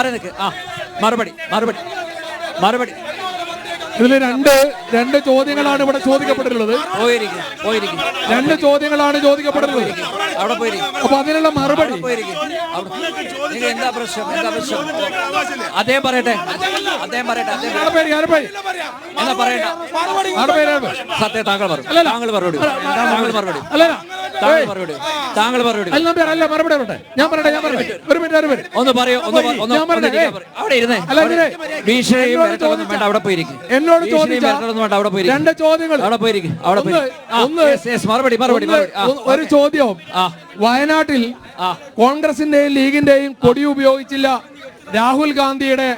മാറി നിൽക്ക്. മറുപടി മറുപടി മറുപടി. ഇതിൽ രണ്ട് ചോദ്യങ്ങളാണ് ഇവിടെ ചോദിക്കപ്പെട്ടിട്ടുള്ളത്. രണ്ട് ചോദ്യങ്ങളാണ് ചോദിക്കപ്പെട്ടിട്ടുള്ളത്. അപ്പൊ അതിനുള്ള മറുപടി എന്താ പ്രശ്നം? അദ്ദേഹം പറയട്ടെ. സത്യം താങ്കൾ മറുപടി. ഞാൻ പറയട്ടെ. ഒരു മിനിറ്റ് ഒന്ന് പറയൂ. അവിടെ ഇരുന്നേ. ഭീഷണിയും വേണ്ട. അവിടെ പോയിരിക്കും. എന്നോട് ചോദിച്ച രണ്ട് ചോദ്യങ്ങൾ. ഒരു ചോദ്യം, വയനാട്ടിൽ കോൺഗ്രസിന്റെയും ലീഗിന്റെയും കൊടി ഉപയോഗിച്ചില്ല രാഹുൽ ഗാന്ധിയുടെ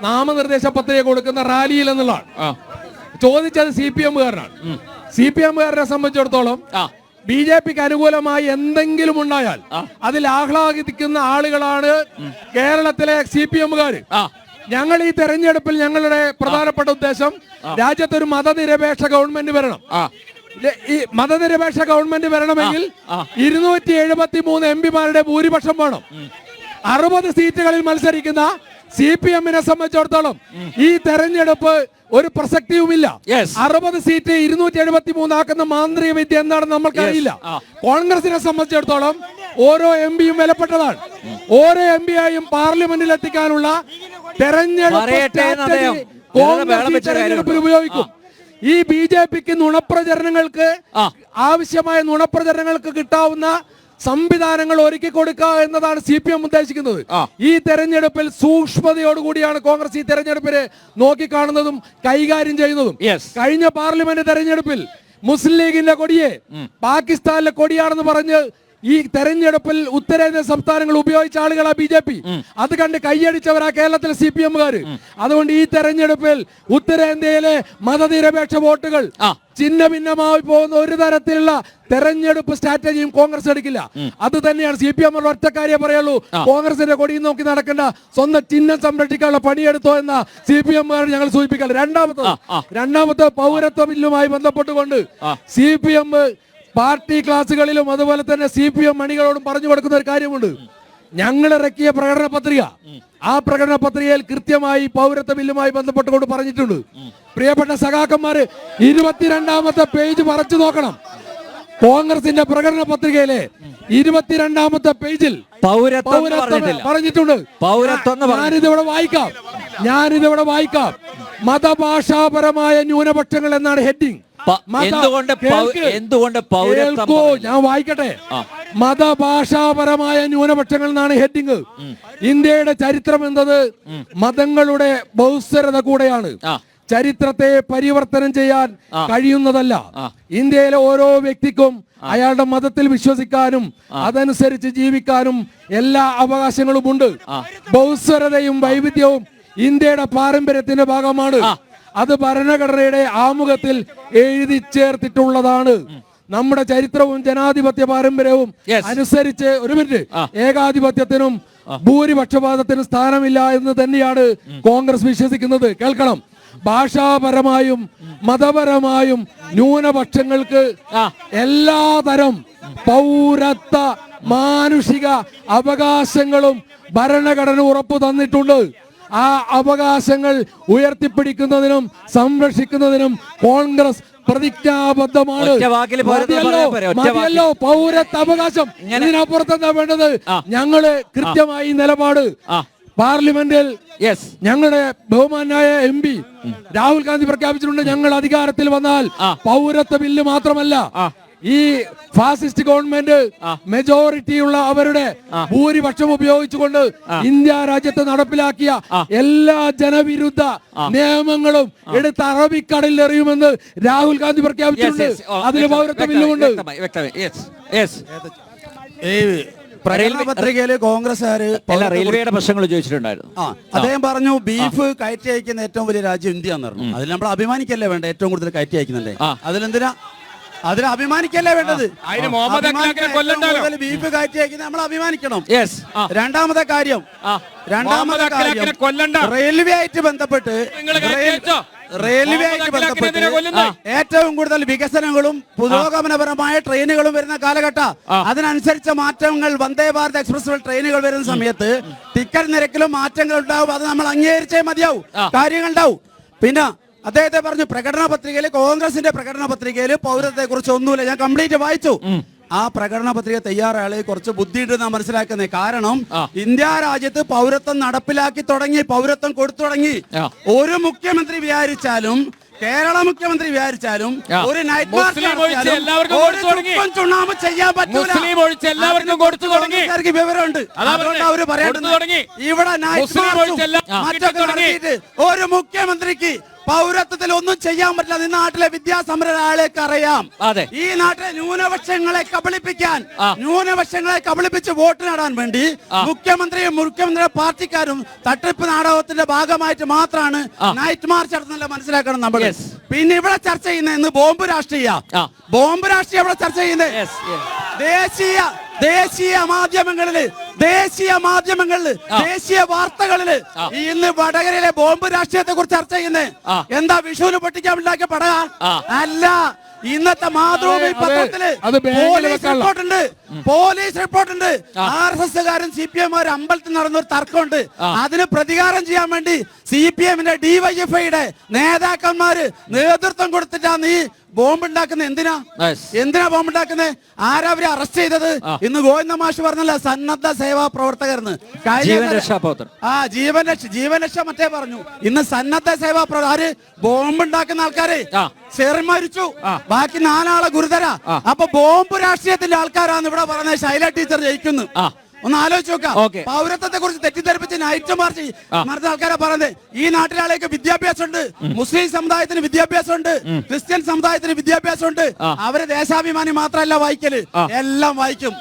നാമനിർദ്ദേശ പത്രിക കൊടുക്കുന്ന റാലിയിൽ എന്നുള്ളതാണ് ചോദിച്ചത്. CPM-കാരനാണ്. CPM-കാരനെ സംബന്ധിച്ചിടത്തോളം BJPക്ക് അനുകൂലമായി എന്തെങ്കിലും ഉണ്ടായാൽ അതിൽ ആഹ്ലാദിക്കുന്ന ആളുകളാണ് കേരളത്തിലെ CPM-കാര്. ഞങ്ങൾ ഈ തെരഞ്ഞെടുപ്പിൽ ഞങ്ങളുടെ പ്രധാനപ്പെട്ട ഉദ്ദേശം രാജ്യത്തൊരു മതനിരപേക്ഷ ഗവൺമെന്റ് വരണം. ഈ മതനിരപേക്ഷ ഗവൺമെന്റ് വരണമെങ്കിൽ 273 MP-മാരുടെ ഭൂരിപക്ഷം വേണം. 60 സീറ്റുകളിൽ മത്സരിക്കുന്ന CPM-നെ സംബന്ധിച്ചിടത്തോളം ഈ തെരഞ്ഞെടുപ്പ് ഒരു പ്രസക്തിയുമില്ല. 60 സീറ്റ് 273 ആക്കുന്ന മാന്ത്രിക വിദ്യ എന്താണെന്ന് നമ്മൾക്കറിയില്ല. കോൺഗ്രസിനെ സംബന്ധിച്ചിടത്തോളം ഓരോ MP-യും വിലപ്പെട്ടതാണ്. ഓരോ MP-യെയും പാർലമെന്റിൽ എത്തിക്കാനുള്ള തെരഞ്ഞെടുപ്പിൽ ഉപയോഗിക്കും. ഈ BJPക്ക് നുണപ്രചരണങ്ങൾക്ക് ആവശ്യമായ നുണപ്രചരണങ്ങൾക്ക് കിട്ടാവുന്ന സംവിധാനങ്ങൾ ഒരുക്കി കൊടുക്കുക എന്നതാണ് CPM ഉദ്ദേശിക്കുന്നത്. ഈ തെരഞ്ഞെടുപ്പിൽ സൂക്ഷ്മതയോടുകൂടിയാണ് കോൺഗ്രസ് ഈ തെരഞ്ഞെടുപ്പിനെ നോക്കിക്കാണുന്നതും കൈകാര്യം ചെയ്യുന്നതും. കഴിഞ്ഞ പാർലമെന്റ് തെരഞ്ഞെടുപ്പിൽ മുസ്ലിം ലീഗിന്റെ കൊടിയെ പാകിസ്ഥാനിലെ കൊടിയാണെന്ന് പറഞ്ഞ് ഈ തെരഞ്ഞെടുപ്പിൽ ഉത്തരേന്ത്യൻ സംസ്ഥാനങ്ങൾ ഉപയോഗിച്ച ആളുകളാ BJP. അത് കണ്ട് കൈയടിച്ചവരാ കേരളത്തിലെ CPM-കാര്. അതുകൊണ്ട് ഈ തെരഞ്ഞെടുപ്പിൽ ഉത്തരേന്ത്യയിലെ മതനിരപേക്ഷ വോട്ടുകൾ ചിഹ്ന ഭിന്നമായി പോകുന്ന ഒരു തരത്തിലുള്ള തെരഞ്ഞെടുപ്പ് സ്ട്രാറ്റജിയും കോൺഗ്രസ് എടുക്കില്ല. അത് തന്നെയാണ് CPM ഒറ്റക്കാരിയെ പറയുള്ളൂ. കോൺഗ്രസിന്റെ കൊടിയും നോക്കി നടക്കേണ്ട, സ്വന്തം ചിഹ്നം സംരക്ഷിക്കാനുള്ള പണിയെടുത്തോ എന്ന CPM-കാർ ഞങ്ങൾ സൂചിപ്പിക്കാറ്. രണ്ടാമത്തെ പൗരത്വ ബില്ലുമായി ബന്ധപ്പെട്ടുകൊണ്ട് CPM പാർട്ടി ക്ലാസുകളിലും അതുപോലെ തന്നെ CPM അണികളോടും പറഞ്ഞു കൊടുക്കുന്ന ഒരു കാര്യമുണ്ട്. ഞങ്ങൾ ഇറക്കിയ പ്രകടന പത്രിക, ആ പ്രകടന പത്രികയിൽ കൃത്യമായി പൗരത്വ ബില്ലുമായി ബന്ധപ്പെട്ടുകൊണ്ട് പറഞ്ഞിട്ടുണ്ട്. പ്രിയപ്പെട്ട സഖാക്കന്മാര് 22ാമത്തെ പേജ് മറച്ചു നോക്കണം. കോൺഗ്രസിന്റെ പ്രകടന പത്രികയിലെ 22ാമത്തെ പേജിൽ പറഞ്ഞിട്ടുണ്ട്. ഞാനിതിവിടെ വായിക്കാം. മതഭാഷാപരമായ ന്യൂനപക്ഷങ്ങൾ എന്നാണ് ഹെഡിങ്. ഞാൻ വായിക്കട്ടെ. മതഭാഷാപരമായ ന്യൂനപക്ഷങ്ങൾ എന്നാണ് ഹെഡിങ്. ഇന്ത്യയുടെ ചരിത്രം എന്നത് മതങ്ങളുടെ ബഹുസ്വരത കൂടെയാണ്. ചരിത്രത്തെ പരിവർത്തനം ചെയ്യാൻ കഴിയുന്നതല്ല. ഇന്ത്യയിലെ ഓരോ വ്യക്തിക്കും അയാളുടെ മതത്തിൽ വിശ്വസിക്കാനും അതനുസരിച്ച് ജീവിക്കാനും എല്ലാ അവകാശങ്ങളുമുണ്ട്. ബഹുസ്വരതയും വൈവിധ്യവും ഇന്ത്യയുടെ പാരമ്പര്യത്തിന്റെ ഭാഗമാണ്. അത് ഭരണഘടനയുടെ ആമുഖത്തിൽ എഴുതി ചേർത്തിട്ടുള്ളതാണ്. നമ്മുടെ ചരിത്രവും ജനാധിപത്യ പാരമ്പര്യവും അനുസരിച്ച് ഏകാധിപത്യത്തിനും ഭൂരിപക്ഷവാദത്തിനും സ്ഥാനമില്ല എന്ന് തന്നെയാണ് കോൺഗ്രസ് വിശ്വസിക്കുന്നത്. കേൾക്കണം. ഭാഷാപരമായും മതപരമായും ന്യൂനപക്ഷങ്ങൾക്ക് എല്ലാതരം പൗരത്വ മാനുഷിക അവകാശങ്ങളും ഭരണഘടന ഉറപ്പു തന്നിട്ടുണ്ട്. ആ അവകാശങ്ങൾ ഉയർത്തിപ്പിടിക്കുന്നതിനും സംരക്ഷിക്കുന്നതിനും കോൺഗ്രസ് പ്രതിജ്ഞാബദ്ധമാണ്. മതിയല്ലോ പൗരത്വ അവകാശം. ഇതിനപ്പുറത്തെന്താ വേണ്ടത്? ഞങ്ങള് കൃത്യമായി നിലപാട് പാർലമെന്റിൽ ഞങ്ങളുടെ ബഹുമാനായ MP രാഹുൽ ഗാന്ധി പ്രഖ്യാപിച്ചിട്ടുണ്ട്. ഞങ്ങൾ അധികാരത്തിൽ വന്നാൽ പൗരത്വ ബില്ല് മാത്രമല്ല, ഈ ഫാസിസ്റ്റ് ഗവൺമെന്റ് മെജോറിറ്റിയുള്ള അവരുടെ ഭൂരിപക്ഷം ഉപയോഗിച്ചുകൊണ്ട് ഇന്ത്യ രാജ്യത്ത് നടപ്പിലാക്കിയ എല്ലാ ജനവിരുദ്ധ നിയമങ്ങളും എടുത്ത് അറബിക്കടലിൽ എറിയുമെന്ന് രാഹുൽ ഗാന്ധി പ്രഖ്യാപിച്ചിട്ടുണ്ട്. അതിൽ പൗരത്വ ബില്ലുമുണ്ട്. പത്രികയില് കോൺഗ്രസ്സുകാര് റെയിൽവേയുടെ പ്രശ്നങ്ങൾ ചോദിച്ചിട്ടുണ്ടായിരുന്നു. അദ്ദേഹം പറഞ്ഞു ബീഫ് കയറ്റി അയക്കുന്ന ഏറ്റവും വലിയ രാജ്യം ഇന്ത്യ എന്ന് പറഞ്ഞു. അതിൽ നമ്മൾ അഭിമാനിക്കല്ലേ വേണ്ട? ഏറ്റവും കൂടുതൽ കയറ്റി അയക്കുന്നുണ്ട്. അതിലെന്തിനാ അതിൽ അഭിമാനിക്കല്ലേ വേണ്ടത്. അതിന് മുഹമ്മദ് അഖ്ലാഖിനെ കൊല്ലണ്ടല്ലോ. ബീഫ് കയറ്റി അയക്കുന്നത് നമ്മൾ അഭിമാനിക്കണം. യെസ് രണ്ടാമത്തെ കാര്യം കൊല്ലണ്ട. റെയിൽവേ ആയിട്ട് ബന്ധപ്പെട്ട് ഏറ്റവും കൂടുതൽ വികസനങ്ങളും പുരോഗമനപരമായ ട്രെയിനുകളും വരുന്ന കാലഘട്ട അതിനനുസരിച്ച മാറ്റങ്ങൾ വന്ദേ ഭാരത് എക്സ്പ്രസ് ട്രെയിനുകൾ വരുന്ന സമയത്ത് ടിക്കറ്റ് നിരക്കിലും മാറ്റങ്ങൾ ഉണ്ടാവും. അത് നമ്മൾ അംഗീകരിച്ചേ മതിയാവും. കാര്യങ്ങൾ ഉണ്ടാവും. പിന്നെ അദ്ദേഹത്തെ പറഞ്ഞു പ്രകടന പത്രികയിൽ, കോൺഗ്രസിന്റെ പ്രകടന പത്രികയിൽ പൗരത്വത്തെ കുറിച്ച് ഒന്നുമില്ല. ഞാൻ കംപ്ലീറ്റ് വായിച്ചു. ആ പ്രകടന പത്രിക തയ്യാറാളെ കുറച്ച് ബുദ്ധിയിട്ട് നാം മനസ്സിലാക്കുന്നത്. കാരണം ഇന്ത്യ രാജ്യത്ത് പൗരത്വം നടപ്പിലാക്കി തുടങ്ങി, പൗരത്വം കൊടുത്തു തുടങ്ങി. ഒരു മുഖ്യമന്ത്രി വിചാരിച്ചാലും, കേരള മുഖ്യമന്ത്രി വിചാരിച്ചാലും ഒരു നൈറ്റ് മാർച്ച് ചുണ്ണാമ്പ് ചെയ്യാൻ പറ്റൂല. വിവരമുണ്ട്. അതുകൊണ്ട് അവര് പറയുന്നത് ഇവിടെ നൈറ്റ് മറ്റൊക്കെ നടത്തിയിട്ട് ഒരു മുഖ്യമന്ത്രിക്ക് പൗരത്വത്തിൽ ഒന്നും ചെയ്യാൻ പറ്റില്ല. ഈ നാട്ടിലെ വിദ്യാസമ്പന്നരാളേക്ക് അറിയാം. ഈ നാട്ടിലെ ന്യൂനപക്ഷങ്ങളെ കബളിപ്പിക്കാൻ, ന്യൂനപക്ഷങ്ങളെ കബളിപ്പിച്ച് വോട്ട് നേടാൻ വേണ്ടി മുഖ്യമന്ത്രിയും മുഖ്യമന്ത്രിയുടെ പാർട്ടിക്കാരും തട്ടിപ്പ് നാടകത്തിന്റെ ഭാഗമായിട്ട് മാത്രമാണ് നൈറ്റ് മാർച്ച് നടത്തുന്നില്ല. മനസ്സിലാക്കണം നമ്മൾ. പിന്നെ ഇവിടെ ചർച്ച ചെയ്യുന്ന ഇന്ന് ബോംബ് രാഷ്ട്രീയ ഇവിടെ ചർച്ച ചെയ്യുന്നത് ദേശീയ മാധ്യമങ്ങളില്, ദേശീയ വാർത്തകളില് ഇന്ന് വടകരയിലെ ബോംബ് രാഷ്ട്രീയത്തെ കുറിച്ച് ചർച്ച ചെയ്യുന്നത് എന്താ? വിഷുവിന് പൊട്ടിക്കാൻ ഉണ്ടാക്കിയ പടക അല്ല. ഇന്നത്തെ മാതൃഭൂമി പത്രത്തില് പോലീസ് റിപ്പോർട്ടുണ്ട്. RSSകാരും CPM-മാരും അമ്പലത്തിൽ നടന്നൊരു തർക്കമുണ്ട്. അതിന് പ്രതികാരം ചെയ്യാൻ വേണ്ടി CPM-ന്റെ DYFI-യുടെ നേതാക്കന്മാര് നേതൃത്വം കൊടുത്തിട്ടാണ് ഈ ബോംബ് ഉണ്ടാക്കുന്നത്. എന്തിനാ ബോംബ് ഉണ്ടാക്കുന്നത്? ആരാ അവരെ അറസ്റ്റ് ചെയ്തത്? ഇന്ന് ഗോവിന്ദ മാഷ് പറഞ്ഞല്ല, സന്നദ്ധ സേവാ പ്രവർത്തകർന്ന്. ജീവൻ രക്ഷ മറ്റേ പറഞ്ഞു. ഇന്ന് സന്നദ്ധ സേവാ ആര് ബോംബ് ഉണ്ടാക്കുന്ന ആൾക്കാര് മരിച്ചു, ബാക്കി 4 ആളെ ഗുരുതര. അപ്പൊ ബോംബ് രാഷ്ട്രീയത്തിന്റെ ആൾക്കാരാണ് ഇവിടെ പറഞ്ഞത് ശൈല ടീച്ചർ ജയിക്കുന്നു. ഒന്ന് ആലോചിച്ച് നോക്കാം. പൗരത്വത്തെ കുറിച്ച് തെറ്റിദ്ധരിപ്പിച്ച് നൈറ്റ് മാർച്ച് നടത്തുന്ന ആൾക്കാരെ പറയുന്നത് ഈ നാട്ടിലെ ആളേക്ക് വിദ്യാഭ്യാസമുണ്ട്, മുസ്ലിം സമുദായത്തിന് വിദ്യാഭ്യാസമുണ്ട്, ക്രിസ്ത്യൻ സമുദായത്തിന് വിദ്യാഭ്യാസമുണ്ട്. അവര് ദേശാഭിമാനി മാത്രമല്ല വായിക്കല്, എല്ലാം വായിക്കും.